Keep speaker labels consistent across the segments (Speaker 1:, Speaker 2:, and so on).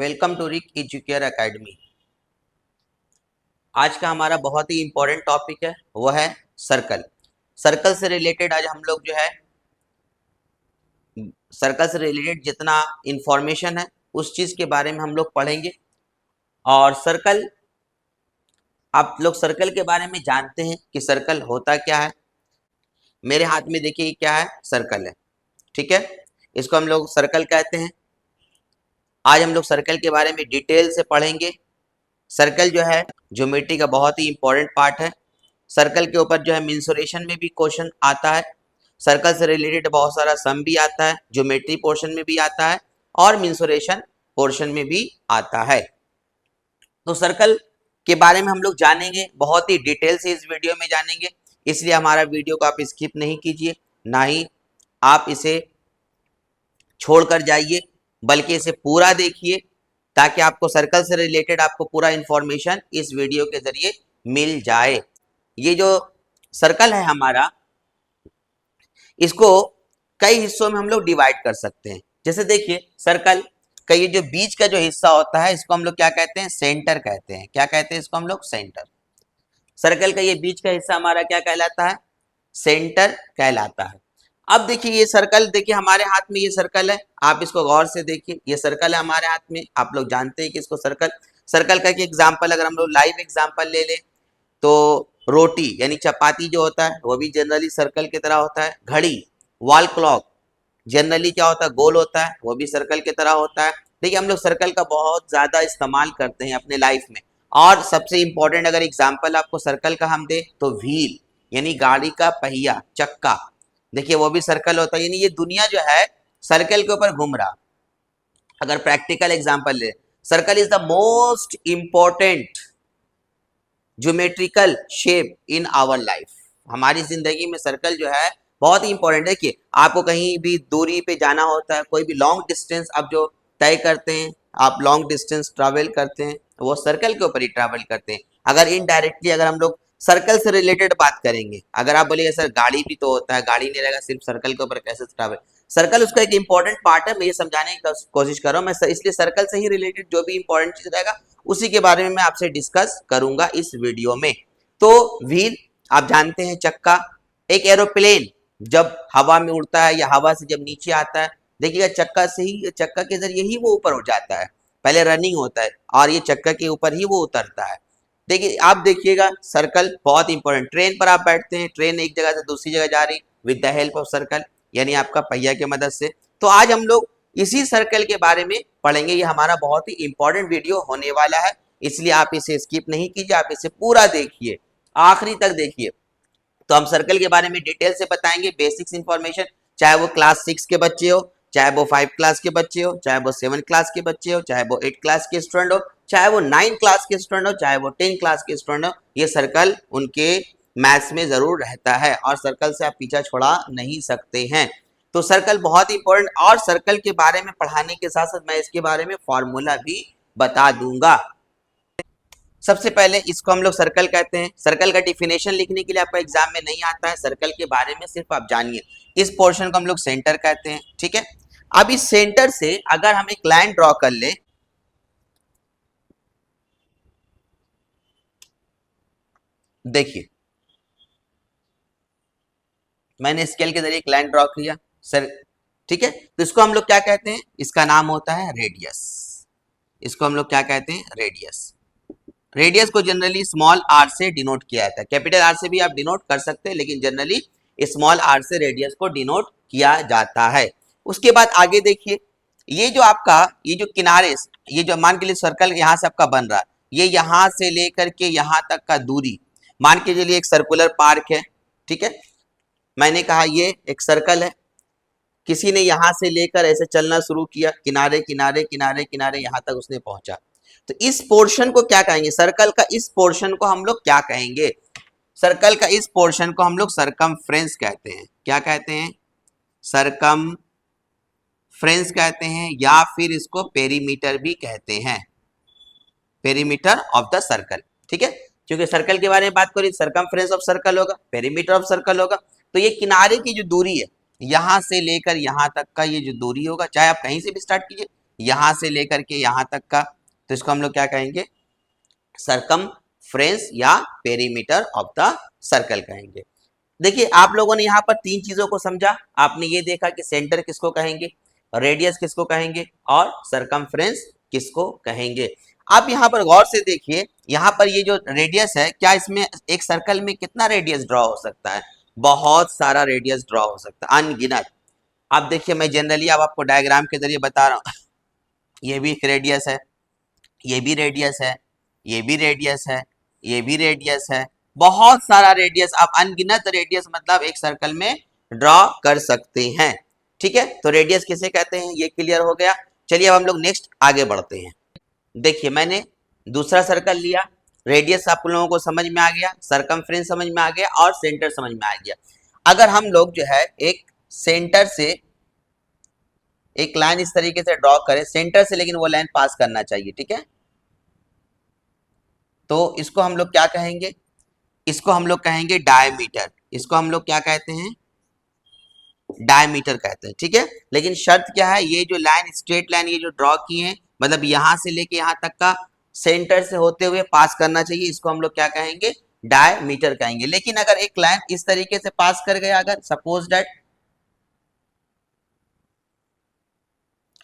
Speaker 1: Welcome to Rick Educare academy. आज का हमारा बहुत ही इंपॉर्टेंट टॉपिक है, वो है सर्कल। सर्कल से रिलेटेड आज हम लोग जो है सर्कल से रिलेटेड जितना इंफॉर्मेशन है उस चीज के बारे में हम लोग पढ़ेंगे। और सर्कल, आप लोग सर्कल के बारे में जानते हैं कि सर्कल होता क्या है। मेरे हाथ में देखिए क्या है, सर्कल है, ठीक है। इसको हम लोग सर्कल कहते हैं। आज हम लोग सर्कल के बारे में डिटेल से पढ़ेंगे। सर्कल जो है ज्योमेट्री का बहुत ही इंपॉर्टेंट पार्ट है। सर्कल के ऊपर जो है मेंसुरेशन में भी क्वेश्चन आता है। सर्कल से रिलेटेड बहुत सारा सम भी आता है, ज्योमेट्री पोर्शन में भी आता है और मेंसुरेशन पोर्शन में भी आता है। तो सर्कल के बारे में हम लोग जानेंगे, बहुत ही डिटेल से इस वीडियो में जानेंगे। इसलिए हमारा वीडियो को आप स्किप नहीं कीजिए, ना ही आप इसे छोड़कर जाइए, बल्कि इसे पूरा देखिए ताकि आपको सर्कल से रिलेटेड आपको पूरा इंफॉर्मेशन इस वीडियो के जरिए मिल जाए। ये जो सर्कल है हमारा, इसको कई हिस्सों में हम लोग डिवाइड कर सकते हैं। जैसे देखिए सर्कल का ये जो बीच का जो हिस्सा होता है इसको हम लोग क्या कहते हैं, सेंटर कहते हैं। क्या कहते हैं इसको हम लोग, सेंटर। सर्कल का ये बीच का हिस्सा हमारा क्या कहलाता है, सेंटर कहलाता है। अब देखिए ये सर्कल, देखिए हमारे हाथ में ये सर्कल है, आप इसको गौर से देखिए, ये सर्कल है हमारे हाथ में। आप लोग जानते हैं कि इसको सर्कल, सर्कल का एक एग्जांपल अगर हम लोग लाइव एग्जांपल ले लें तो रोटी यानी चपाती जो होता है वो भी जनरली सर्कल की तरह होता है। घड़ी, वॉल क्लॉक जनरली क्या होता है, गोल होता है, वो भी सर्कल की तरह होता है। देखिए हम लोग सर्कल का बहुत ज्यादा इस्तेमाल करते हैं अपने लाइफ में। और सबसे इंपॉर्टेंट अगर एग्जाम्पल आपको सर्कल का हम दे तो व्हील यानी गाड़ी का पहिया, चक्का, देखिए वो भी सर्कल होता है। यानी ये दुनिया जो है सर्कल के ऊपर घूम रहा। अगर प्रैक्टिकल एग्जांपल ले, circle is the most important geometrical shape in our life. हमारी जिंदगी में सर्कल जो है बहुत ही इंपॉर्टेंट है। कि आपको कहीं भी दूरी पे जाना होता है, कोई भी लॉन्ग डिस्टेंस आप जो तय करते हैं, आप लॉन्ग डिस्टेंस ट्रैवल करते हैं, वो सर्कल के ऊपर ही ट्रैवल करते हैं। अगर इनडायरेक्टली अगर हम लोग सर्कल से रिलेटेड बात करेंगे, अगर आप बोलिए सर गाड़ी भी तो होता है, गाड़ी नहीं रहेगा सिर्फ सर्कल के ऊपर कैसे ट्रैवल। सर्कल उसका एक इंपॉर्टेंट पार्ट है, मैं ये समझाने की कोशिश कर रहा हूँ। मैं इसलिए सर्कल से ही रिलेटेड जो भी इंपॉर्टेंट चीज रहेगा उसी के बारे में मैं आपसे डिस्कस करूंगा इस वीडियो में। तो व्हील आप जानते हैं, चक्का। एक एरोप्लेन जब हवा में उड़ता है या हवा से जब नीचे आता है, देखिएगा चक्का से ही, चक्का के जरिए ही वो ऊपर उठ जाता है। पहले रनिंग होता है और ये चक्का के ऊपर ही वो उतरता है। देखिए आप देखिएगा सर्कल बहुत इंपॉर्टेंट। ट्रेन पर आप बैठते हैं, ट्रेन एक जगह से दूसरी जगह जा रही with the help of circle, यानी आपका पहिया की मदद से। तो आज हम लोग इसी सर्कल के बारे में पढ़ेंगे। ये हमारा बहुत ही इंपॉर्टेंट वीडियो होने वाला है, इसलिए आप इसे स्किप नहीं कीजिए, आप इसे पूरा देखिए, आखिरी तक देखिए। तो हम सर्कल के बारे में डिटेल से बताएंगे, बेसिक्स इंफॉर्मेशन, चाहे वो क्लास 6 के बच्चे हो, चाहे वो 5 क्लास के बच्चे हो, चाहे वो 7 क्लास के बच्चे हो, चाहे वो 8 क्लास के स्टूडेंट हो, चाहे वो 9 क्लास के स्टूडेंट हो, चाहे वो 10 क्लास के स्टूडेंट हो, ये सर्कल उनके मैथ्स में जरूर रहता है और सर्कल से आप पीछा छोड़ा नहीं सकते हैं। तो सर्कल बहुत इंपॉर्टेंट, और सर्कल के बारे में पढ़ाने के साथ साथ मैं इसके बारे में फॉर्मूला भी बता दूंगा। सबसे पहले इसको हम लोग सर्कल कहते हैं। सर्कल का डिफिनेशन लिखने के लिए आपको एग्जाम में नहीं आता है, सर्कल के बारे में सिर्फ आप जानिए। इस पोर्शन को हम लोग सेंटर कहते हैं, ठीक है। अब इस सेंटर से अगर हम एक लाइन ड्रॉ कर ले, देखिए मैंने स्केल के जरिए एक लाइन ड्रॉ किया सर, ठीक है। तो इसको हम लोग क्या कहते हैं, इसका नाम होता है रेडियस। इसको हम लोग क्या कहते हैं, रेडियस। रेडियस को जनरली स्मॉल आर से डिनोट किया जाता है। कैपिटल आर से भी आप डिनोट कर सकते हैं, लेकिन जनरली स्मॉल आर से रेडियस को डिनोट किया जाता है। उसके बाद आगे देखिए, ये जो आपका ये जो किनारे, ये जो मान के लिए सर्कल यहाँ से आपका बन रहा है, ये यहाँ से लेकर के यहाँ तक का दूरी, मान के चलिए एक सर्कुलर पार्क है, ठीक है। मैंने कहा ये एक सर्कल है, किसी ने यहाँ से लेकर ऐसे चलना शुरू किया, किनारे किनारे किनारे किनारे यहाँ तक उसने पहुंचा। तो इस पोर्शन को क्या कहेंगे, सर्कल का इस पोर्शन को हम लोग क्या कहेंगे, सर्कल का इस पोर्शन को हम लोग सरकमफ्रेंस कहते हैं। क्या कहते हैं, सरकमफ्रेंस कहते हैं, या फिर इसको पेरीमीटर भी कहते हैं, पेरीमीटर ऑफ द सर्कल, ठीक है। क्योंकि सर्कल के बारे में बात करें, सरकमफ्रेंस ऑफ सर्कल होगा, पेरीमीटर ऑफ सर्कल होगा। तो ये किनारे की जो दूरी है, यहां से लेकर यहां तक का ये जो दूरी होगा, चाहे आप कहीं से भी स्टार्ट कीजिए, यहां से लेकर के यहां तक का, तो इसको हम लोग क्या कहेंगे, सरकमफ्रेंस या पेरीमीटर ऑफ द सर्कल कहेंगे। देखिए आप लोगों ने यहाँ पर तीन चीजों को समझा। आपने ये देखा कि सेंटर किसको कहेंगे, रेडियस किसको कहेंगे और सरकमफ्रेंस किसको कहेंगे। आप यहाँ पर गौर से देखिए, यहाँ पर ये जो रेडियस है, क्या इसमें एक सर्कल में कितना रेडियस ड्रॉ हो सकता है, बहुत सारा रेडियस ड्रॉ हो सकता है, अनगिनत। आप देखिए मैं जनरली अब आपको डायग्राम के जरिए बता रहा हूँ। ये भी एक रेडियस है, ये भी रेडियस है, ये भी रेडियस है, ये भी रेडियस है, बहुत सारा रेडियस, आप अनगिनत रेडियस मतलब एक सर्कल में ड्रॉ कर सकते हैं। ठीक है, तो रेडियस किसे कहते हैं ये क्लियर हो गया। चलिए अब हम लोग नेक्स्ट आगे बढ़ते हैं। देखिए मैंने दूसरा सर्कल लिया, रेडियस आप लोगों को समझ में आ गया, सरकमफ्रेंस समझ में आ गया और सेंटर समझ में आ गया। अगर हम लोग जो है एक सेंटर से एक लाइन इस तरीके से ड्रॉ करें सेंटर से, लेकिन वो लाइन पास करना चाहिए, ठीक है, तो इसको हम लोग क्या कहेंगे, इसको हम लोग कहेंगे डायमीटर। इसको हम लोग क्या कहते हैं, डायमीटर कहते हैं। ठीक है, लेकिन शर्त क्या है, ये जो लाइन स्ट्रेट लाइन ये जो ड्रॉ किए हैं, मतलब यहां से लेके यहां तक का सेंटर से होते हुए पास करना चाहिए, इसको हम लोग क्या कहेंगे, डायमीटर कहेंगे। लेकिन अगर एक लाइन इस तरीके से पास कर गया, अगर सपोज दैट,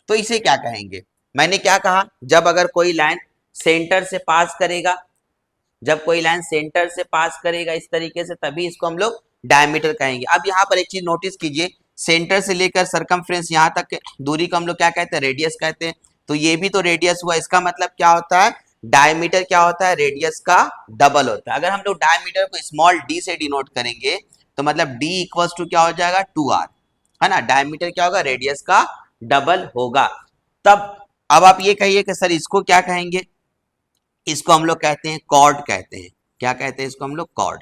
Speaker 1: तो इसे क्या कहेंगे। मैंने क्या कहा, जब अगर कोई लाइन सेंटर से पास करेगा, जब कोई लाइन सेंटर से पास करेगा इस तरीके से, तभी इसको हम लोग डायमीटर कहेंगे। अब यहाँ पर एक चीज नोटिस कीजिए, सेंटर से लेकर सरकमफ्रेंस यहाँ तक के दूरी को हम लोग क्या कहते हैं, रेडियस कहते हैं। तो ये भी तो रेडियस हुआ, इसका मतलब क्या होता है, डायमीटर क्या होता है, रेडियस का डबल होता है। अगर हम लोग डायमीटर को स्मॉल डी से डिनोट करेंगे, तो मतलब d इक्वल्स टू क्या हो जाएगा, 2r, है ना। डायमीटर क्या होगा, रेडियस का डबल होगा। तब अब आप ये कहिए कि सर इसको क्या कहेंगे, इसको हम लोग कहते हैं कॉर्ड कहते हैं। क्या कहते हैं इसको हम लोग, कॉर्ड।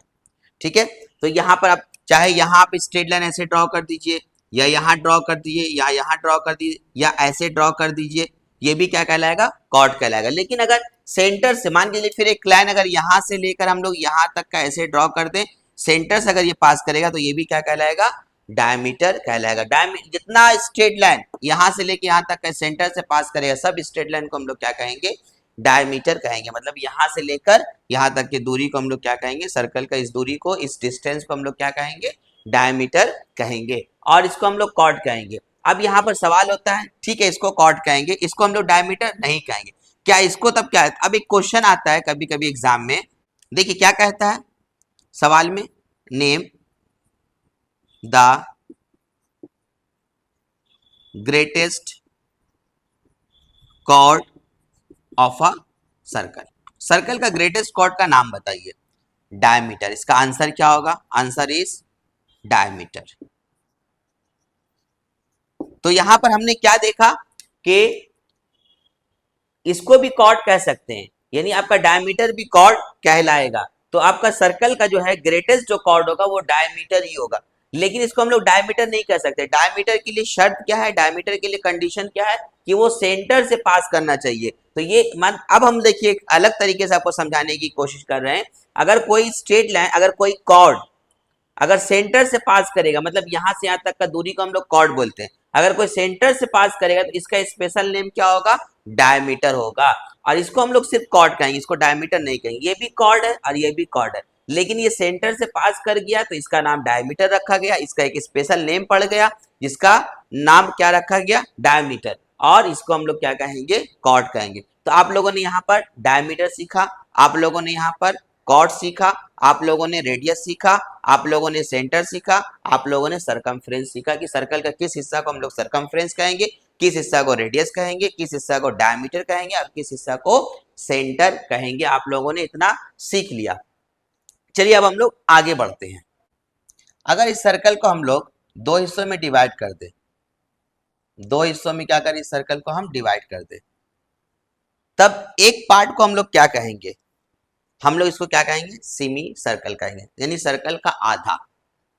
Speaker 1: ठीक है, तो यहाँ पर आप चाहे यहाँ आप स्ट्रेट लाइन ऐसे ड्रॉ कर दीजिए, या यहाँ ड्रॉ कर दीजिए, या यहाँ ड्रॉ कर दीजिए, या ऐसे ड्रॉ कर दीजिए, ये भी क्या कहलाएगा, कॉर्ड कहलाएगा। लेकिन अगर सेंटर से मान लीजिए फिर एक लाइन अगर यहाँ से लेकर हम लोग यहाँ तक का ऐसे ड्रॉ कर दें, सेंटर से अगर ये पास करेगा, तो ये भी क्या कहलाएगा, डायमीटर कहलाएगा। जितना स्ट्रेट लाइन यहाँ से लेके यहाँ तक का सेंटर से पास करेगा, सब स्ट्रेट लाइन को हम लोग क्या कहेंगे, डायमीटर कहेंगे। मतलब यहाँ से लेकर यहाँ तक की दूरी को हम लोग क्या कहेंगे, सर्कल का इस दूरी को, इस डिस्टेंस को हम लोग क्या कहेंगे, डायमीटर कहेंगे, और इसको हम लोग कॉर्ड कहेंगे। अब यहाँ पर सवाल होता है, ठीक है इसको कॉर्ड कहेंगे, इसको हम लोग डायमीटर नहीं कहेंगे, क्या इसको, तब क्या है। अब एक क्वेश्चन आता है कभी कभी एग्जाम में, देखिए क्या कहता है सवाल में, name the greatest chord of a circle. Circle का ग्रेटेस्ट कॉर्ड का नाम बताइए, डायमीटर। इसका आंसर क्या होगा, आंसर इज डायमीटर। तो यहां पर हमने क्या देखा कि इसको भी कॉर्ड कह सकते हैं, यानी आपका डायमीटर भी कॉर्ड कहलाएगा। तो आपका सर्कल का जो है ग्रेटेस्ट जो कॉर्ड होगा वो डायमीटर ही होगा। लेकिन इसको हम लोग डायमीटर नहीं कह सकते। डायमीटर के लिए शर्त क्या है, डायमीटर के लिए कंडीशन क्या है, कि वो सेंटर से पास करना चाहिए। तो ये अब हम देखिए एक अलग तरीके से आपको समझाने की कोशिश कर रहे हैं। अगर कोई स्ट्रेट लाइन, अगर कोई कॉर्ड अगर सेंटर से पास करेगा, मतलब यहां से यहां तक का दूरी को हम लोग कॉर्ड बोलते हैं। अगर कोई सेंटर से पास करेगा तो इसका स्पेशल नेम क्या होगा, डायमीटर होगा। और इसको हम लोग सिर्फ कॉर्ड कहेंगे, इसको डायमीटर नहीं कहेंगे। ये भी कॉर्ड है और ये भी कॉर्ड है, लेकिन ये सेंटर से पास कर गया तो इसका नाम डायमीटर रखा गया, इसका एक स्पेशल नेम पड़ गया जिसका नाम क्या रखा गया, डायमीटर, और इसको हम लोग क्या कहेंगे, कॉर्ड कहेंगे। तो आप लोगों ने यहाँ पर डायमीटर सीखा, आप लोगों ने यहाँ पर कॉर्ड सीखा, आप लोगों ने रेडियस सीखा, आप लोगों ने सेंटर सीखा, आप लोगों ने सरकमफ्रेंस सीखा कि सर्कल का किस हिस्सा को हम लोग सरकमफ्रेंस कहेंगे, किस हिस्सा को रेडियस कहेंगे, किस हिस्सा को डायमीटर कहेंगे और किस हिस्सा को सेंटर कहेंगे। आप लोगों ने इतना सीख लिया। चलिए अब हम लोग आगे बढ़ते हैं। अगर इस सर्कल को हम लोग दो हिस्सों में डिवाइड कर दे, दो हिस्सों में क्या करें, इस सर्कल को हम डिवाइड कर दे, तब एक पार्ट को हम लोग क्या कहेंगे, हम लोग इसको क्या कहेंगे, सेमी सर्कल कहेंगे, यानी सर्कल का आधा,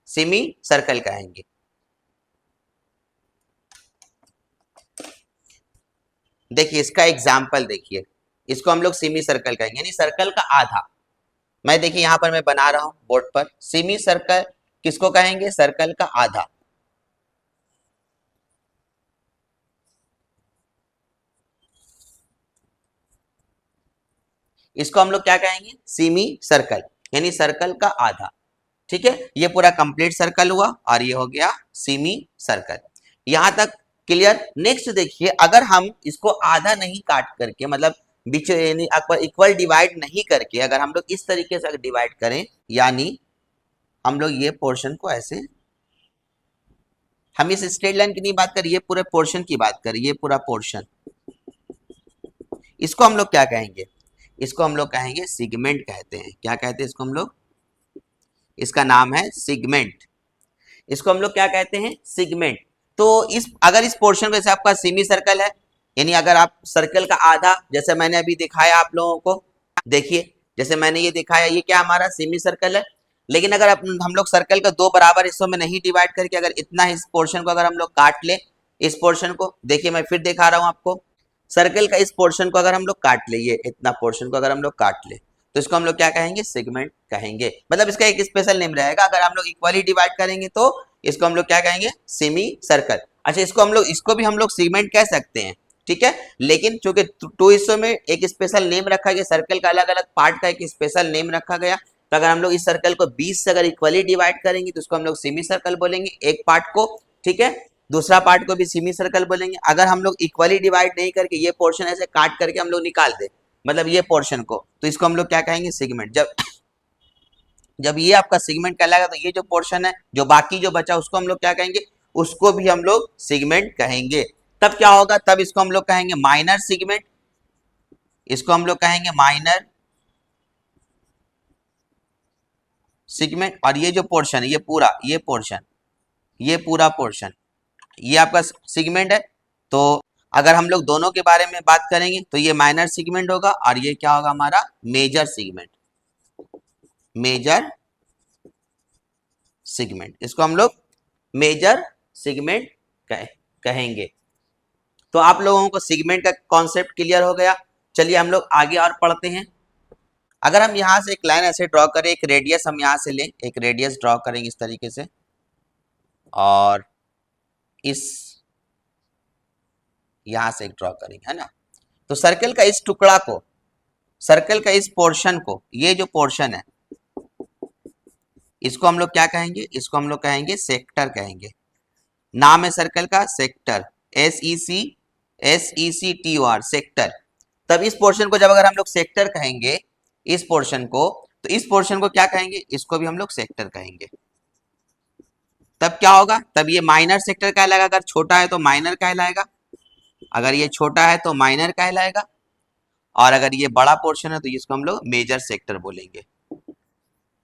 Speaker 1: सेमी सर्कल कहेंगे। देखिए इसका एग्जाम्पल देखिए, इसको हम लोग सेमी सर्कल कहेंगे, यानी सर्कल का आधा। मैं देखिए यहां पर मैं बना रहा हूं बोर्ड पर, सेमी सर्कल किसको कहेंगे, सर्कल का आधा। सर्कल का आधा, सेमी सर्कल किसको कहेंगे, सर्कल का आधा। सेमी सर्कल किसको कहेंगे, सर्कल का आधा। सर्कल का आधा किसको कहेंगे, सर्कल का आधा। सर्कल का आधा किसको कहेंगे, सर्कल का आधा। सर्कल का आधा किसको कहेंगे, सर्कल का आधा। समझ में आ रहा है। इसको हम लोग क्या कहेंगे, सेमी सर्कल, यानी सर्कल का आधा। ठीक है, ये पूरा कंप्लीट सर्कल हुआ और ये हो गया सेमी सर्कल। यहां तक क्लियर। नेक्स्ट देखिए, अगर हम इसको आधा नहीं काट करके, मतलब बीच यानी इक्वल डिवाइड नहीं करके, अगर हम लोग इस तरीके से डिवाइड करें, यानी हम लोग ये पोर्शन को ऐसे, हम इस स्ट्रेट लाइन की नहीं बात करें, ये पूरे पोर्शन की बात करें, ये पूरा पोर्शन, इसको हम लोग क्या कहेंगे, इसको हम लोग कहेंगे सिगमेंट कहते हैं। क्या कहते हैं इसको हम लोग, इसका नाम है सिगमेंट। इसको हम लोग क्या कहते हैं, सिगमेंट। तो इस अगर इस पोर्शन को, जैसे आपका सेमी सर्कल है, यानी अगर आप सर्कल का आधा, जैसे मैंने अभी दिखाया आप लोगों को, देखिए जैसे मैंने ये दिखाया, ये क्या हमारा सेमी सर्कल है। लेकिन अगर हम लोग सर्कल का दो बराबर हिस्सों में नहीं डिवाइड करके, अगर इतना इस पोर्शन को अगर हम लोग काट ले, इस पोर्शन को देखिए, मैं फिर दिखा रहा हूं आपको, सर्कल का इस पोर्शन को अगर हम लोग काट ले, ये इतना पोर्शन को अगर हम लोग काट ले, तो इसको हम लोग क्या कहेंगे, सेगमेंट कहेंगे। मतलब इसका एक स्पेशल नेम रहेगा। अगर हम लोग इक्वली डिवाइड करेंगे तो इसको हम लोग क्या कहेंगे, सेमी सर्कल। अच्छा, इसको भी हम लोग सेगमेंट कह सकते हैं, ठीक है। लेकिन चूंकि टू हिस्सों में एक स्पेशल नेम रखा गया, सर्कल का अलग अलग पार्ट का एक स्पेशल नेम रखा गया, तो अगर हम लोग इस सर्कल को 20 से अगर इक्वली डिवाइड करेंगे तो इसको हम लोग सेमी सर्कल बोलेंगे, एक पार्ट को, ठीक है। दूसरा पार्ट को भी सेमी सर्कल बोलेंगे। अगर हम लोग इक्वली डिवाइड नहीं करके ये पोर्शन ऐसे काट करके हम लोग निकाल दे, मतलब ये पोर्शन को, तो इसको हम लोग क्या कहेंगे, सेगमेंट। जब ये आपका सेगमेंट कहलाएगा, तो ये जो पोर्शन है, जो बाकी जो बचा, उसको हम लोग क्या कहेंगे, उसको भी हम लोग सेगमेंट कहेंगे। तब क्या होगा, तब इसको हम लोग कहेंगे माइनर सेगमेंट, इसको हम लोग कहेंगे माइनर सेगमेंट। और ये जो पोर्शन है, ये पूरा, ये पोर्शन, ये पूरा पोर्शन, ये आपका सेगमेंट है। तो अगर हम लोग दोनों के बारे में बात करेंगे तो ये माइनर सेगमेंट होगा और ये क्या होगा, हमारा मेजर सेगमेंट, मेजर सेगमेंट। इसको हम लोग मेजर सेगमेंट कहेंगे। तो आप लोगों को सेगमेंट का कॉन्सेप्ट क्लियर हो गया। चलिए हम लोग आगे और पढ़ते हैं। अगर हम यहाँ से एक लाइन ऐसे ड्रॉ करें, एक रेडियस हम यहाँ से लें, एक रेडियस ड्रॉ करेंगे इस तरीके से, और इस यहां से एक ड्रॉ करेंगे, है ना। तो सर्कल का इस टुकड़ा को, सर्कल का इस पोर्शन को, ये जो पोर्शन है, इसको हम लोग क्या कहेंगे, इसको हम लोग कहेंगे सेक्टर कहेंगे। नाम है सर्कल का सेक्टर, SECTOR, सेक्टर। तब इस पोर्शन को जब अगर हम लोग सेक्टर कहेंगे, इस पोर्शन को, तो इस पोर्शन को क्या कहेंगे, इसको भी हम लोग सेक्टर कहेंगे। तब क्या होगा, तब ये माइनर सेक्टर कहलाएगा। अगर छोटा है तो माइनर कहलाएगा, अगर ये छोटा है तो माइनर कहलाएगा, और अगर ये बड़ा पोर्शन है तो इसको हम लोग मेजर सेक्टर बोलेंगे,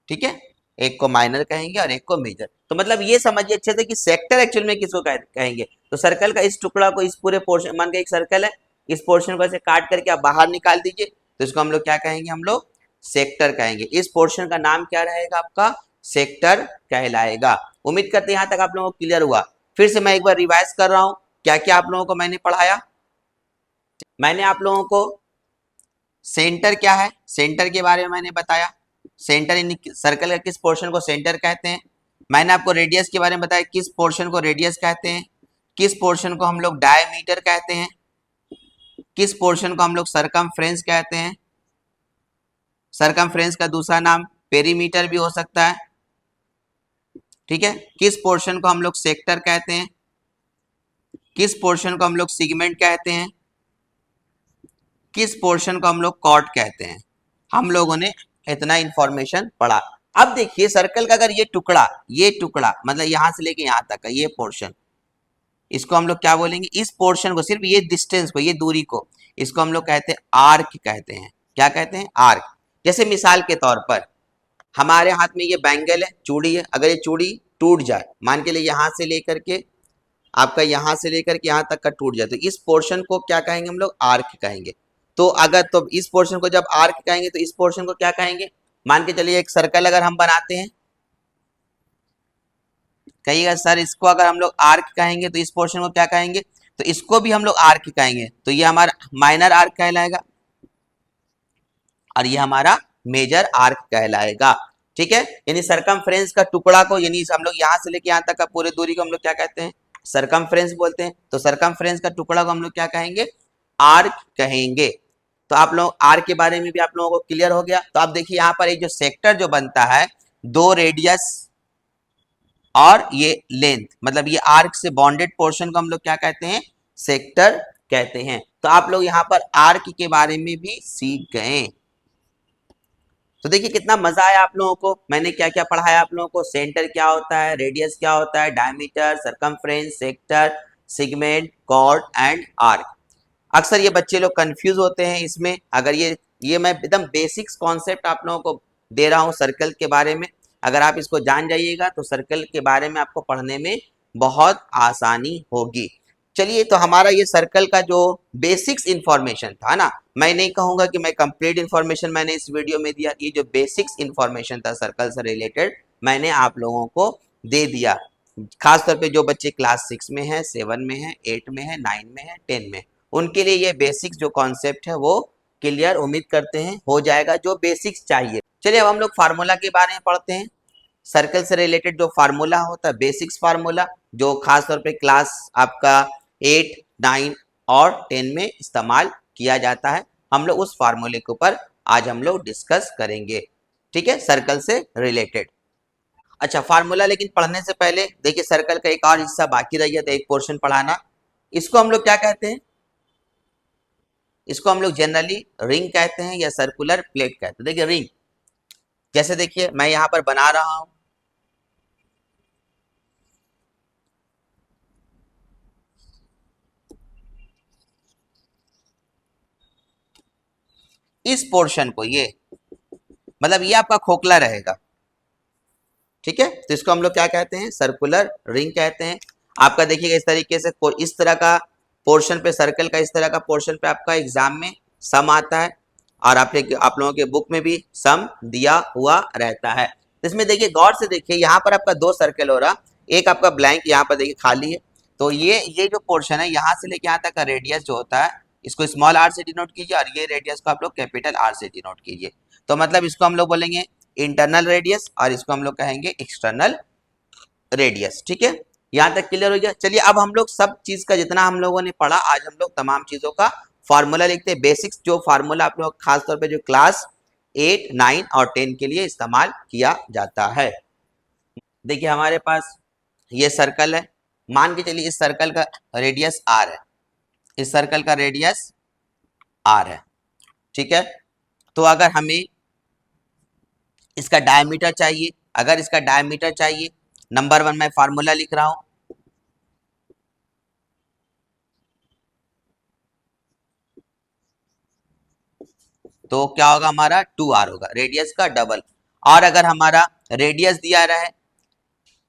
Speaker 1: ठीक है। एक को माइनर कहेंगे और एक को मेजर। तो मतलब ये समझिए अच्छे से कि सेक्टर एक्चुअल में किसको कहेंगे। तो सर्कल का इस टुकड़ा को, इस पूरे पोर्शन, मान के एक सर्कल है, इस पोर्शन को ऐसे काट करके आप बाहर निकाल दीजिए, तो इसको हम लोग क्या कहेंगे, हम लोग सेक्टर कहेंगे। इस पोर्शन का नाम क्या रहेगा, आपका सेक्टर कहलाएगा। उम्मीद करते हैं यहाँ तक आप लोगों को क्लियर हुआ। फिर से मैं एक बार रिवाइज कर रहा हूँ, क्या क्या आप लोगों को मैंने पढ़ाया। मैंने आप लोगों को सेंटर क्या है, सेंटर के बारे में मैंने बताया। सेंटर यानी सर्कल का किस पोर्शन को सेंटर कहते हैं। मैंने आपको रेडियस के बारे में बताया, किस पोर्शन को रेडियस कहते हैं, किस पोर्शन को हम लोग डायमीटर कहते हैं, किस पोर्शन को हम लोग सरकमफ्रेंस कहते हैं। सरकमफ्रेंस का दूसरा नाम पेरीमीटर भी हो सकता है, ठीक है। किस पोर्शन को हम लोग सेक्टर कहते हैं, किस पोर्शन को हम लोग सेगमेंट कहते हैं, किस पोर्शन को हम लोग कॉर्ड कहते हैं। हम लोगों ने इतना इंफॉर्मेशन पढ़ा। अब देखिए सर्कल का अगर ये टुकड़ा मतलब यहां से लेके यहां तक का ये पोर्शन, इसको हम लोग क्या बोलेंगे, इस पोर्शन को, सिर्फ ये डिस्टेंस को, ये दूरी को, इसको हम लोग कहते हैं आर्क कहते हैं। क्या कहते हैं, आर्क। जैसे मिसाल के तौर पर हमारे हाथ में ये बैंगल है, चूड़ी है, अगर ये चूड़ी टूट जाए, मान के लिए यहां से लेकर के आपका, यहां से लेकर के यहां तक का टूट जाए, तो इस पोर्शन को क्या कहेंगे, हम लोग आर्क कहेंगे। तो अगर तो इस पोर्शन को जब आर्क कहेंगे तो इस पोर्शन को क्या कहेंगे, मान के चलिए एक सर्कल अगर हम बनाते हैं, कहिएगा सर इसको अगर हम लोग आर्क कहेंगे तो इस पोर्शन को क्या कहेंगे, तो इसको भी हम लोग आर्क कहेंगे। तो ये हमारा माइनर आर्क कहलाएगा और ये हमारा मेजर आर्क कहलाएगा, ठीक है। यानी सरकमफ्रेंस का टुकड़ा को, यानी हम लोग यहाँ से लेके यहाँ तक का पूरे दूरी को हम लोग क्या कहते हैं, सरकमफ्रेंस बोलते हैं। तो सरकमफ्रेंस का टुकड़ा को हम लोग क्या कहेंगे, आर्क कहेंगे। तो आप लोग आर के बारे में भी आप लोगों को क्लियर हो गया। तो आप देखिए यहाँ पर एक जो सेक्टर जो बनता है, 2 रेडियस और ये लेंथ, मतलब ये आर्क से बॉन्डेड पोर्शन को हम लोग क्या कहते हैं, सेक्टर कहते हैं। तो आप लोग यहाँ पर आर्क के बारे में भी सीख गए। तो देखिए कितना मजा आया आप लोगों को। मैंने क्या क्या पढ़ाया आप लोगों को, सेंटर क्या होता है, रेडियस क्या होता है, diameter, circumference, sector, segment, chord and arc. अक्सर ये बच्चे लोग कंफ्यूज होते हैं इसमें। अगर ये मैं एकदम बेसिक्स कॉन्सेप्ट आप लोगों को दे रहा हूँ सर्कल के बारे में, अगर आप इसको जान जाइएगा तो सर्कल के बारे में आपको पढ़ने में बहुत आसानी होगी। चलिए, तो हमारा ये सर्कल का जो बेसिक्स इंफॉर्मेशन था ना, मैं नहीं कहूंगा कि मैं कंप्लीट इंफॉर्मेशन मैंने इस वीडियो में दिया, ये जो बेसिक्स इंफॉर्मेशन था सर्कल से रिलेटेड मैंने आप लोगों को दे दिया। खासतौर पे जो बच्चे क्लास 6 में है, 7 में है, 8 में है, 9 में है, 10 में, उनके लिए ये बेसिक्स जो कॉन्सेप्ट है वो क्लियर उम्मीद करते हैं हो जाएगा, जो बेसिक्स चाहिए। चलिए अब हम लोग फार्मूला के बारे में पढ़ते हैं। सर्कल से रिलेटेड जो फार्मूला होता है, बेसिक्स फार्मूला, जो खासतौर पे क्लास आपका 8, 9 और 10 में इस्तेमाल किया जाता है, हम लोग उस फार्मूले के ऊपर आज हम लोग डिस्कस करेंगे। ठीक है, सर्कल से रिलेटेड। अच्छा, फार्मूला लेकिन पढ़ने से पहले देखिए सर्कल का एक और हिस्सा बाकी रह गया था, एक पोर्शन पढ़ाना। इसको हम लोग क्या कहते हैं, इसको हम लोग जनरली रिंग कहते हैं या सर्कुलर प्लेट कहते हैं। देखिए रिंग, जैसे देखिए मैं यहां पर बना रहा हूं, इस पोर्शन को, ये मतलब ये आपका खोखला रहेगा। ठीक है, तो इसको हम लोग क्या कहते हैं, सर्कुलर रिंग कहते हैं। आपका देखिएगा इस तरीके से इस तरह का पोर्शन पे, सर्कल का इस तरह का पोर्शन पे आपका एग्जाम में सम आता है, और आप लोगों के बुक में भी सम दिया हुआ रहता है। तो इसमें देखिए गौर से देखिए, यहाँ पर आपका 2 सर्कल हो रहा, एक आपका ब्लैंक, यहाँ पर देखिए खाली है। तो ये जो पोर्शन है यहाँ से लेके यहाँ तक का रेडियस जो होता है, इसको स्मॉल आर से डिनोट कीजिए, और ये रेडियस को आप लोग कैपिटल आर से डिनोट कीजिए। तो मतलब इसको हम लोग बोलेंगे इंटरनल रेडियस, और इसको हम लोग कहेंगे एक्सटर्नल रेडियस। ठीक है, यहां तक क्लियर हो गया। चलिए अब हम लोग सब चीज का जितना हम लोगों ने पढ़ा, आज हम लोग तमाम चीजों का फार्मूला लिखते हैं। बेसिक्स जो फार्मूला आप लोग खासतौर पे जो क्लास 8, 9 और 10 के लिए इस्तेमाल किया जाता है। देखिए हमारे पास ये सर्कल है, मान के चलिए इस सर्कल का रेडियस आर है, इस सर्कल का रेडियस आर है। ठीक है, तो अगर हमें इसका डायमीटर चाहिए, अगर इसका डायमीटर चाहिए, नंबर 1 मैं फार्मूला लिख रहा हूं, तो क्या होगा हमारा 2r होगा, रेडियस का डबल। और अगर हमारा रेडियस दिया रहे,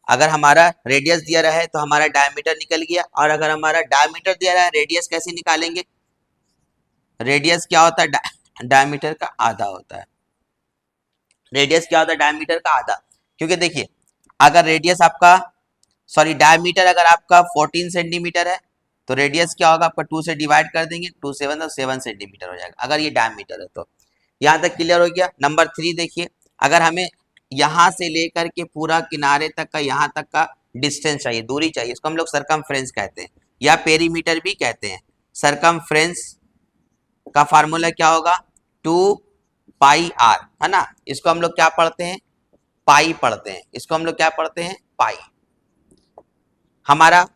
Speaker 1: अगर हमारा रेडियस दिया रहे तो हमारा डायमीटर निकल गया, और अगर हमारा डायमीटर दिया रहा है, रेडियस कैसे निकालेंगे, रेडियस क्या होता है, डायमीटर का आधा होता है। रेडियस क्या होता है, डायमीटर का आधा। क्योंकि देखिए अगर रेडियस आपका, सॉरी डायमीटर अगर आपका 14 सेंटीमीटर है, तो रेडियस क्या होगा आपका 2 से डिवाइड कर देंगे, 2 7 तो 7 सेंटीमीटर हो जाएगा, अगर ये डायमीटर है तो। यहाँ तक क्लियर हो गया। नंबर 3 देखिए, अगर हमें यहाँ से लेकर के पूरा किनारे तक का, यहाँ तक का डिस्टेंस चाहिए, दूरी चाहिए, इसको हम लोग सरकमफ्रेंस कहते हैं या पेरीमीटर भी कहते हैं। सरकमफ्रेंस का फार्मूला क्या होगा, 2 पाई आर, है ना। इसको हम लोग क्या पढ़ते हैं, पाई पढ़ते हैं, इसको हम लोग क्या पढ़ते हैं, पाई। हमारा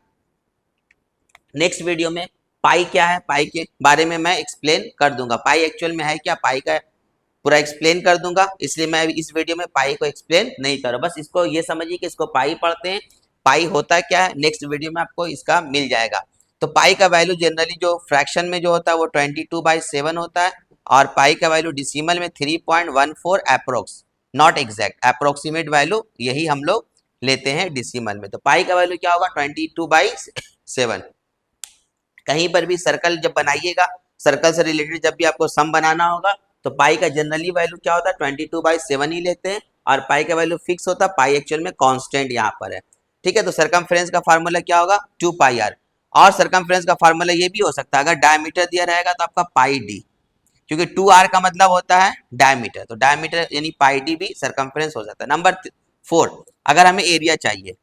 Speaker 1: नेक्स्ट वीडियो में पाई क्या है, पाई के बारे में मैं एक्सप्लेन कर दूंगा, पाई एक्चुअल में है क्या, पाई का पूरा एक्सप्लेन कर दूंगा। इसलिए मैं इस वीडियो में पाई को एक्सप्लेन नहीं कर रहा, बस इसको ये समझिए कि इसको पाई पढ़ते हैं, पाई होता क्या है, नेक्स्ट वीडियो में आपको इसका मिल जाएगा। तो पाई का वैल्यू जनरली जो फ्रैक्शन में जो होता है वो 22/7 होता है, और पाई का वैल्यू डिसिमल में 3.14 approx, not exact, approximate value यही हम लोग लेते हैं डिसिमल में। तो पाई का वैल्यू क्या होगा, 22/7। कहीं पर भी सर्कल जब बनाइएगा, सर्कल से रिलेटेड जब भी आपको सम बनाना होगा, तो पाई का जनरली वैल्यू क्या होता है, 22/7 ही लेते हैं, और पाई का वैल्यू फिक्स होता है, पाई एक्चुअल में कांस्टेंट यहाँ पर है। ठीक है, तो सरकमफ्रेंस का फार्मूला क्या होगा, 2πr। और सरकमफ्रेंस का फार्मूला ये भी हो सकता है, अगर डायमीटर दिया रहेगा तो आपका पाई डी, क्योंकि 2r का मतलब होता है डायमीटर, तो डायमीटर यानी पाई डी भी सरकमफ्रेंस हो जाता है। नंबर 4, अगर हमें एरिया चाहिए,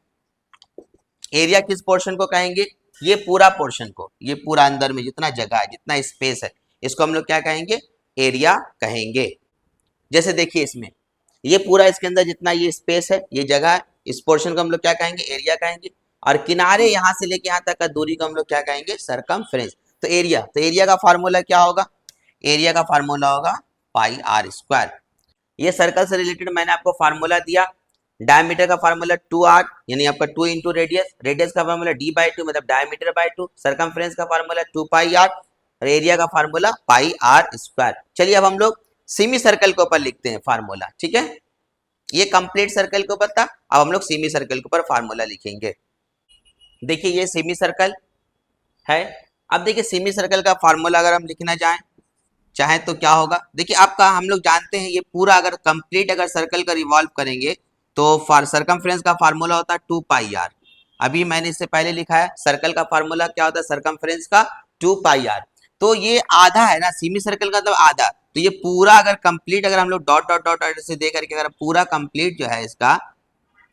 Speaker 1: एरिया किस पोर्शन को कहेंगे, ये पूरा पोर्शन को, ये पूरा अंदर में जितना जगह है, जितना स्पेस है, इसको हम लोग क्या कहेंगे, एरिया कहेंगे। जैसे देखिए इसमें ये पूरा इसके अंदर जितना ये स्पेस है, ये जगह है, इस पोर्शन को हम लोग क्या कहेंगे, एरिया कहेंगे। और किनारे यहाँ से लेके यहाँ तक का दूरी को हम लोग क्या कहेंगे, सरकमफ्रेंस। तो एरिया का फार्मूला क्या होगा, एरिया का फार्मूला होगा पाई आर स्क्वायर। ये सर्कल से रिलेटेड मैंने आपको फार्मूला दिया। डायमीटर का फार्मूला 2r यानी आपका 2 इंटू रेडियस, रेडियस का फार्मूला d/2 मतलब डायमीटर बाय 2, सरकमफ्रेंस का फार्मूला 2 पाई आर और एरिया का फार्मूला पाई आर स्क्वायर। चलिए अब हम लोग सेमी सर्कल के ऊपर लिखते हैं फार्मूला, ठीक है। ये कंप्लीट सर्कल के ऊपर था, अब हम लोग सेमी सर्कल के ऊपर फार्मूला लिखेंगे। देखिए ये सेमी सर्कल है। अब देखिए सेमी सर्कल का फार्मूला अगर हम लिखना चाहे तो क्या होगा, देखिए आपका हम लोग जानते हैं ये पूरा अगर कंप्लीट अगर सर्कल का रिवॉल्व करेंगे तो सरकमफ्रेंस का फार्मूला होता है 2 पाई आर। अभी मैंने इससे पहले लिखा है सर्कल का फार्मूला क्या होता है, सरकमफ्रेंस का 2 पाई आर। तो ये आधा है ना, सेमी सर्कल का मतलब आधा। तो ये पूरा अगर कंप्लीट अगर हम लोग डॉट डॉट डॉट डॉट से दे करके अगर पूरा कंप्लीट जो है इसका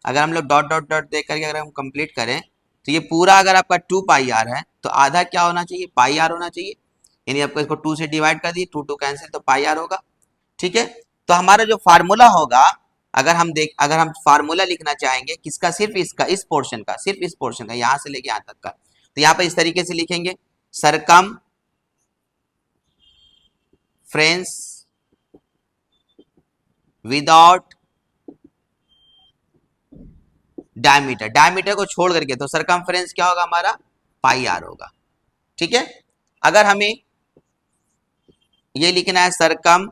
Speaker 1: अगर हम लोग डॉट डॉट डॉट दे करके अगर हम कंप्लीट करें तो ये पूरा अगर आपका 2 पाई आर है तो आधा क्या होना चाहिए, पाई आर होना चाहिए। यानी आपको इसको 2 से डिवाइड कर दिए, 2 कैंसिल तो पाई आर होगा, ठीक है। तो हमारा जो फार्मूला होगा अगर हम फार्मूला लिखना चाहेंगे किसका, सिर्फ इसका, इस पोर्शन का, सिर्फ इस पोर्शन का, यहां से लेके यहां तक का, तो यहां पर इस तरीके से लिखेंगे सरकम फ्रेंस विदाउट डायमीटर, डायमीटर को छोड़ करके, तो सरकमफ्रेंस क्या होगा हमारा, पाई आर होगा, ठीक है। अगर हमें ये लिखना है सरकम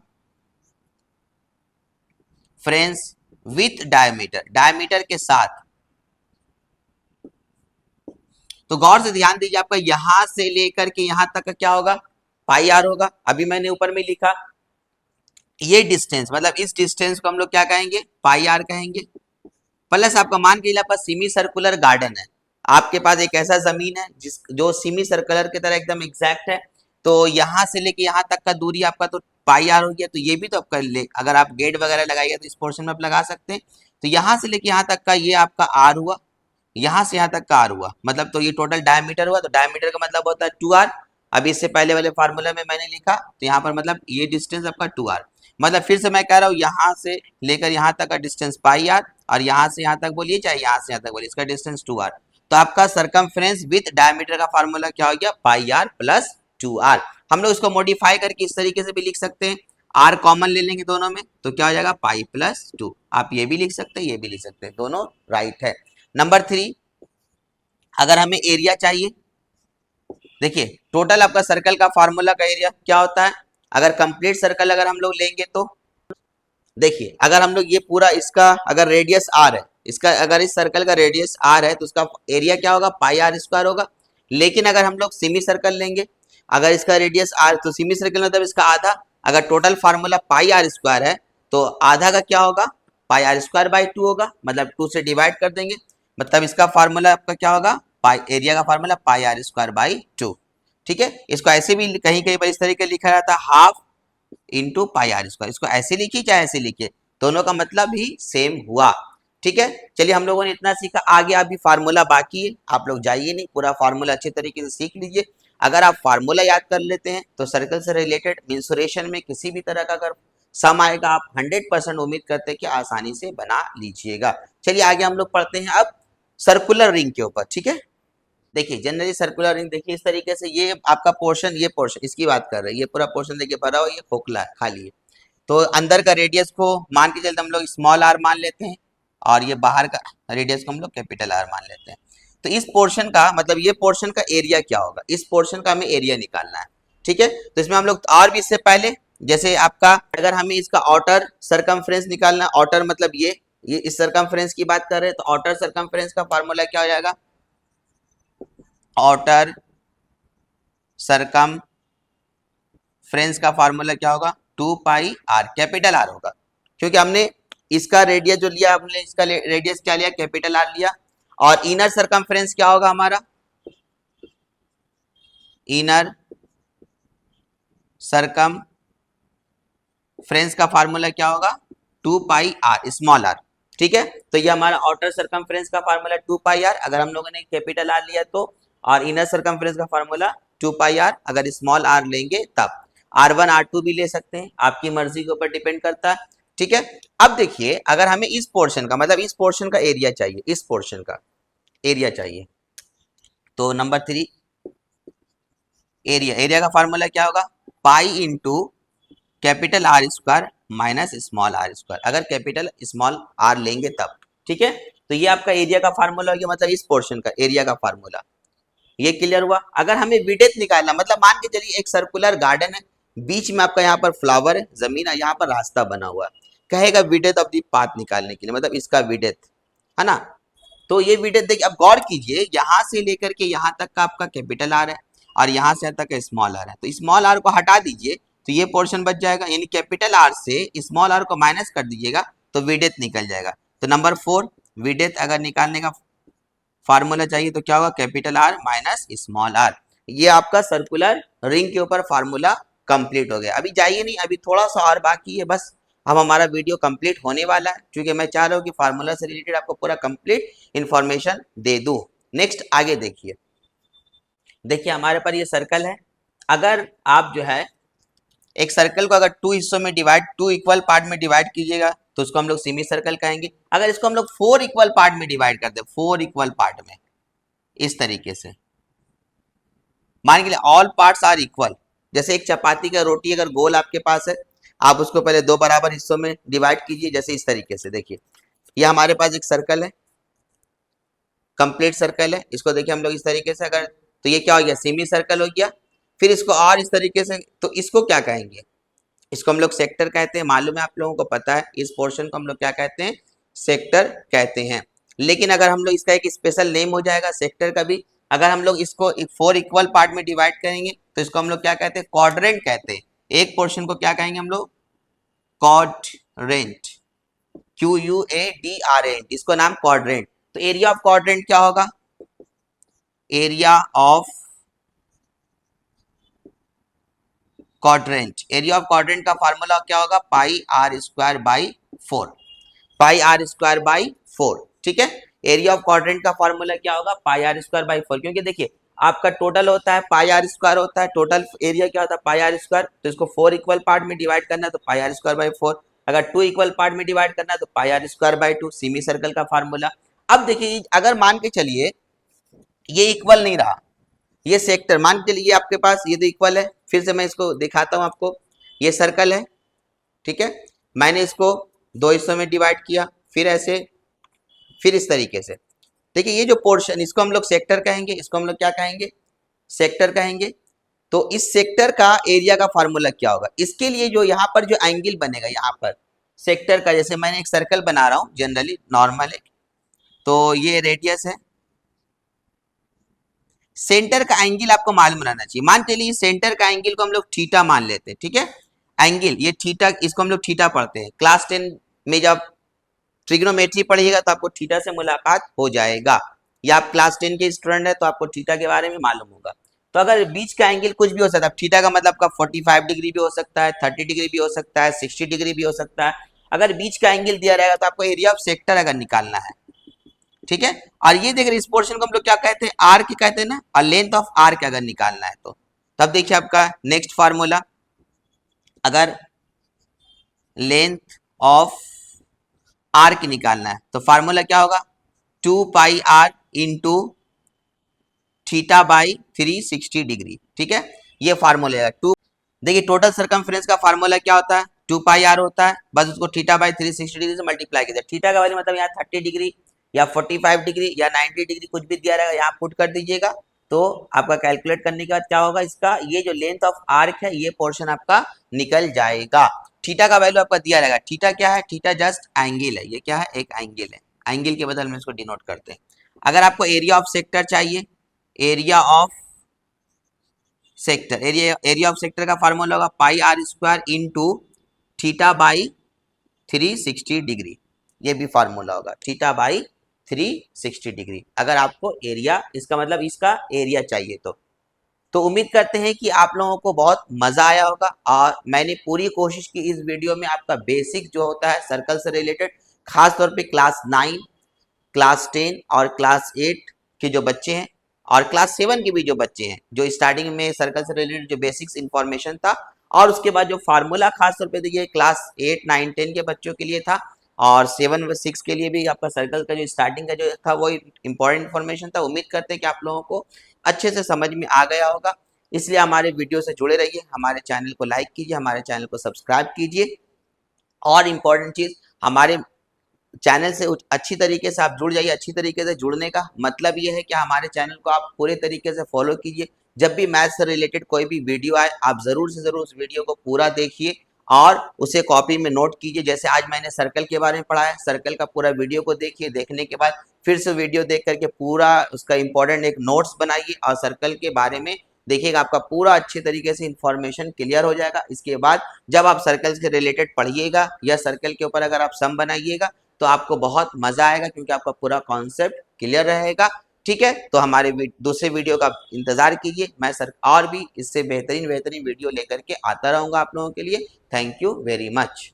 Speaker 1: फ्रेंस विथ डायमीटर, डायमीटर के साथ, तो गौर से ध्यान दीजिए आपका यहां से लेकर के यहां तक का क्या होगा, पाई आर होगा। अभी मैंने ऊपर में लिखा ये डिस्टेंस मतलब इस डिस्टेंस को हम लोग क्या कहेंगे, पाई आर कहेंगे। प्लस आपका मान के आपका सेमी सर्कुलर गार्डन है, आपके पास एक ऐसा जमीन है जो सेमी सर्कुलर की तरह एकदम एग्जैक्ट है, तो यहाँ से लेके यहाँ तक का दूरी आपका तो पाई आर हो गया। तो ये भी तो आपका अगर आप गेट वगैरह लगाइए तो इस पोर्शन में आप लगा सकते हैं। तो यहाँ से लेके यहाँ तक का ये आपका आर हुआ, यहाँ से यहाँ तक का आर हुआ, मतलब तो ये टोटल डायमीटर हुआ। तो डायमीटर का मतलब होता है 2r। अब इससे पहले वाले फार्मूला में मैंने लिखा तो यहाँ पर मतलब ये डिस्टेंस आपका 2r, मतलब फिर से मैं कह रहा हूँ यहाँ से लेकर यहाँ तक का डिस्टेंस पाई आर और यहाँ से यहाँ तक बोलिए चाहे यहाँ से यहाँ तक बोलिए, इसका डिस्टेंस 2r। तो आपका सरकमफ्रेंस विथ डायमीटर का फार्मूला क्या हो गया, पाई आर प्लस 2r। हम लोग इसको मॉडिफाई करके इस तरीके से भी लिख सकते हैं, r कॉमन ले लेंगे दोनों में तो क्या हो जाएगा, पाई प्लस 2। आप ये भी लिख सकते हैं, ये भी लिख सकते हैं, दोनों राइट है। नंबर 3, अगर हमें एरिया चाहिए, देखिए टोटल आपका सर्कल का फार्मूला का एरिया क्या होता है, अगर कंप्लीट सर्कल अगर हम लोग लेंगे तो देखिए अगर हम लोग ये पूरा इसका अगर रेडियस r है, इसका अगर इस सर्कल का रेडियस r है तो उसका एरिया क्या होगा, पाई आर स्क्वायर होगा। लेकिन अगर हम लोग सेमी सर्कल लेंगे, अगर इसका रेडियस r तो सेमी सर्कल मतलब इसका आधा, अगर total formula pi r square है तो आधा का क्या होगा, पाई आर स्क्वायर बाई 2 होगा, मतलब 2 से डिवाइड कर देंगे, मतलब इसका फार्मूला आपका क्या होगा, पाई एरिया का formula pi r square by 2, ठीक है। इसको ऐसे भी कहीं कहीं पर इस तरीके लिखा जाता है half into pi r square, इसको ऐसे लिखिए चाहे ऐसे लिखिए, दोनों का मतलब ही सेम हुआ, ठीक है। चलिए हम लोगों ने इतना सीखा, आगे अभी फार्मूला बाकी है, आप लोग जाइए नहीं, पूरा फार्मूला अच्छे तरीके से सीख लीजिए। अगर आप फार्मूला याद कर लेते हैं तो सर्कल से रिलेटेड मेंसुरेशन में किसी भी तरह का अगर सम आएगा आप 100% उम्मीद करते हैं कि आसानी से बना लीजिएगा। चलिए आगे हम लोग पढ़ते हैं अब सर्कुलर रिंग के ऊपर, ठीक है। देखिए जनरली सर्कुलर रिंग देखिए इस तरीके से, ये आपका पोर्शन, ये पोर्शन इसकी बात कर रहे हैं, ये पूरा पोर्शन देखिए भरा हुआ, ये खोखला है, खाली है। तो अंदर का रेडियस को मान के चलते हम लोग स्मॉल आर मान लेते हैं और ये बाहर का रेडियस को हम लोग कैपिटल आर मान लेते हैं। तो इस पोर्शन का मतलब ये पोर्शन का एरिया क्या होगा, इस पोर्शन का हमें एरिया निकालना है, ठीक है। तो इसमें हम लोग और भी इससे पहले जैसे आपका अगर हमें इसका आउटर सरकमफ्रेंस निकालना है, आउटर मतलब ये इस सरकमफ्रेंस की बात कर रहे हैं, तो आउटर सरकमफ्रेंस का फार्मूला क्या हो जाएगा, आउटर सरकमफ्रेंस का फार्मूला क्या होगा, 2 पाई आर, कैपिटल आर होगा, क्योंकि हमने इसका रेडियस जो लिया, हमने इसका रेडियस क्या लिया, कैपिटल आर लिया। और इनर सरकमफ्रेंस क्या होगा हमारा, इनर सरकमफ्रेंस का फार्मूला क्या होगा, 2 पाई आर स्मॉल आर, ठीक है। तो ये हमारा आउटर सरकमफ्रेंस का फार्मूला 2 पाई आर, अगर हम लोगों ने कैपिटल आर लिया तो, और इनर सरकमफ्रेंस का फार्मूला 2 पाई आर अगर स्मॉल आर लेंगे तब। R1 R2 भी ले सकते हैं, आपकी मर्जी के ऊपर डिपेंड करता है। ठीक है, अब देखिए अगर हमें इस पोर्शन का मतलब इस पोर्शन का एरिया चाहिए, इस पोर्शन का एरिया चाहिए, तो नंबर 3 एरिया का फार्मूला क्या होगा, pi into capital r square minus small r square, अगर कैपिटल स्मॉल आर लेंगे तब। ठीक है, तो ये आपका एरिया का फार्मूला हो गया, मतलब इस पोर्शन का एरिया का फार्मूला। ये क्लियर हुआ। अगर हमें विड्थ निकालना, मतलब मान के चलिए एक सर्कुलर गार्डन है, बीच में आपका यहाँ पर फ्लावर है, जमीन है, यहाँ पर रास्ता बना हुआ है, कहेगा विड्थ ऑफ दी पाथ निकालने के लिए, मतलब इसका विड्थ है ना। तो ये विड्थ देखिए, अब गौर कीजिए, यहाँ से लेकर के यहाँ तक का आपका कैपिटल आर है और यहाँ से तक का स्मॉल आर है, तो स्मॉल आर को हटा दीजिए तो ये पोर्शन बच जाएगा, यानी कैपिटल आर से स्मॉल आर को माइनस कर दीजिएगा तो विड्थ निकल जाएगा। तो नंबर 4 विड्थ अगर निकालने का फार्मूला चाहिए तो क्या होगा, capital r minus small r. ये आपका सर्कुलर रिंग के ऊपर फार्मूला कंप्लीट हो गया। अभी जाइए नहीं, अभी थोड़ा सा और बाकी है, बस अब हमारा वीडियो कंप्लीट होने वाला है, क्योंकि मैं चाह रहा हूँ कि फार्मूला से रिलेटेड आपको पूरा कंप्लीट इंफॉर्मेशन दे दूं। नेक्स्ट आगे देखिए, देखिए हमारे पर ये सर्कल है। अगर आप जो है एक सर्कल को अगर 2 हिस्सों में डिवाइड, 2 इक्वल पार्ट में डिवाइड कीजिएगा तो उसको हम लोग सेमी सर्कल कहेंगे। अगर इसको हम लोग 4 इक्वल पार्ट में डिवाइड कर दे, 4 इक्वल पार्ट में इस तरीके से, मान के लिए ऑल पार्ट्स आर इक्वल, जैसे एक चपाती का रोटी अगर गोल आपके पास है, आप उसको पहले 2 बराबर हिस्सों में डिवाइड कीजिए, जैसे इस तरीके से। देखिए ये हमारे पास एक सर्कल है, कंप्लीट सर्कल है, इसको देखिए हम लोग इस तरीके से अगर, तो ये क्या हो गया, सेमी सर्कल हो गया। फिर इसको और इस तरीके से, तो इसको क्या कहेंगे, इसको हम लोग सेक्टर कहते हैं, मालूम है आप लोगों को, पता है इस पोर्शन को हम लोग क्या कहते हैं, सेक्टर कहते हैं। लेकिन अगर हम लोग इसका एक स्पेशल नेम हो जाएगा सेक्टर का भी, अगर हम लोग इसको 4 इक्वल पार्ट में डिवाइड करेंगे तो इसको हम लोग क्या कहते हैं, क्वाड्रेंट कहते हैं। एक पोर्शन को क्या कहेंगे हम लोग, क्वाड्रेंट, QUADRANT, इसको नाम क्वाड्रेंट। तो एरिया ऑफ क्वाड्रेंट क्या होगा, area of quadrant, area of quadrant का फार्मूला क्या होगा, pi r square by 4, pi r square by 4। ठीक है, एरिया ऑफ क्वाड्रेंट का फार्मूला क्या होगा, पाई आर स्क्वायर बाई 4, क्योंकि देखिए आपका टोटल होता है पाई आर स्क्वायर होता है, टोटल एरिया क्या होता है पाई आर स्क्वायर, तो इसको 4 इक्वल पार्ट में डिवाइड करना है तो पाई आर स्क्वायर बाई 4, अगर 2 इक्वल पार्ट में डिवाइड करना है तो pi r square by 2, semi circle का फार्मूला। अब देखिए अगर मान के चलिए ये इक्वल नहीं रहा, ये सेक्टर मान के चलिए आपके पास ये तो इक्वल है, फिर से मैं इसको दिखाता हूं आपको, ये सर्कल है, ठीक है, मैंने इसको 2 हिस्सों में डिवाइड किया, फिर ऐसे, फिर इस तरीके से। देखिए ये जो पोर्शन, इसको हम लोग सेक्टर कहेंगे, इसको हम लोग क्या कहेंगे, सेक्टर कहेंगे। तो इस सेक्टर का एरिया का फार्मूला क्या होगा, इसके लिए जो यहाँ पर जो एंगल बनेगा, यहाँ पर सेक्टर का, जैसे मैंने एक सर्कल बना रहा हूँ जनरली नॉर्मल है, तो ये रेडियस है, सेंटर का एंगल आपको मालूम रहना चाहिए। मान चलिए सेंटर का एंगल को हम लोग थीटा मान लेते हैं, ठीक है, एंगल ये थीटा, इसको हम लोग थीटा पढ़ते हैं क्लास 10 में, जब ट्रिग्नोमेट्री पढ़िएगा तो आपको थीटा से मुलाकात हो जाएगा, या आप क्लास 10 के स्टूडेंट है तो आपको थीटा के बारे में मालूम होगा। तो अगर बीच का एंगल कुछ भी हो सकता है, थीटा का मतलब आपका 45 डिग्री भी हो सकता है, 30 डिग्री भी हो सकता है, 60 डिग्री भी हो सकता है। अगर बीच का एंगल दिया रहेगा तो आपको एरिया ऑफ सेक्टर अगर निकालना है, ठीक है। और ये देखिए इस पोर्शन को हम लोग क्या कहते हैं, आर्क कहते हैं ना, और लेंथ ऑफ आर्क अगर निकालना है तो तब देखिए आपका नेक्स्ट फार्मूला, अगर लेंथ ऑफ आर्क निकालना है तो फार्मूला क्या होगा, 2 pi r into theta by 360 degree, ठीक है, ये फार्मूला है। 2 देखिए टोटल सरकमफ्रेंस का फार्मूला क्या होता है, 2 पाई आर होता है, बस उसको थीटा बाई 360 डिग्री से मल्टीप्लाई कीजिए। थीटा का वैल्यू मतलब यहाँ 30 डिग्री या 45 डिग्री या 90 डिग्री कुछ भी दिया रहेगा, यहाँ पुट कर दीजिएगा, तो आपका कैलकुलेट करने के बाद क्या होगा, इसका ये जो लेंथ ऑफ आर्क है ये पोर्शन आपका निकल जाएगा। थीटा का वैल्यू आपका दिया रहेगा, थीटा क्या है, थीटा जस्ट एंगल है, ये क्या है, एक एंगल है, एंगल के बदल में इसको डिनोट करते हैं। अगर आपको एरिया ऑफ सेक्टर चाहिए, area of sector, area of sector का फार्मूला होगा pi r square into theta by 360 degree, ये भी फार्मूला होगा थीटा बाई 360 डिग्री। अगर आपको एरिया, इसका मतलब इसका एरिया चाहिए तो उम्मीद करते हैं कि आप लोगों को बहुत मजा आया होगा, और मैंने पूरी कोशिश की इस वीडियो में आपका बेसिक जो होता है सर्कल से रिलेटेड, खास तौर पे क्लास 9, क्लास 10 और क्लास 8 के जो बच्चे हैं और क्लास 7 के भी जो बच्चे हैं, जो स्टार्टिंग में सर्कल से रिलेटेड जो बेसिक्स इंफॉर्मेशन था और उसके बाद जो फार्मूला खास तौर पे देखिए क्लास 8, 9, 10 के बच्चों के लिए था, और 7 व 6 के लिए भी आपका सर्कल का जो स्टार्टिंग का जो था वो इंपॉर्टेंट इन्फॉर्मेशन था। उम्मीद करते हैं कि आप लोगों को अच्छे से समझ में आ गया होगा। इसलिए हमारे वीडियो से जुड़े रहिए, हमारे चैनल को लाइक कीजिए, हमारे चैनल को सब्सक्राइब कीजिए। और इम्पॉर्टेंट चीज़, हमारे चैनल से अच्छी तरीके से आप जुड़ जाइए। अच्छी तरीके से जुड़ने का मतलब ये है कि हमारे चैनल को आप पूरे तरीके से फॉलो कीजिए। जब भी मैथ से रिलेटेड कोई भी वीडियो आए, आप ज़रूर से ज़रूर उस वीडियो को पूरा देखिए और उसे कॉपी में नोट कीजिए। जैसे आज मैंने सर्कल के बारे में पढ़ा है, सर्कल का पूरा वीडियो को देखिए, देखने के बाद फिर से वीडियो देख करके पूरा उसका इंपॉर्टेंट एक नोट्स बनाइए और सर्कल के बारे में देखिएगा, आपका पूरा अच्छे तरीके से इंफॉर्मेशन क्लियर हो जाएगा। इसके बाद जब आप सर्कल से रिलेटेड पढ़िएगा या सर्कल के ऊपर अगर आप सम बनाइएगा तो आपको बहुत मजा आएगा, क्योंकि आपका पूरा कॉन्सेप्ट क्लियर रहेगा। ठीक है, तो हमारे दूसरे वीडियो का इंतजार कीजिए। मैं सर और भी इससे बेहतरीन बेहतरीन वीडियो लेकर के आता रहूंगा आप लोगों के लिए। Thank you very much.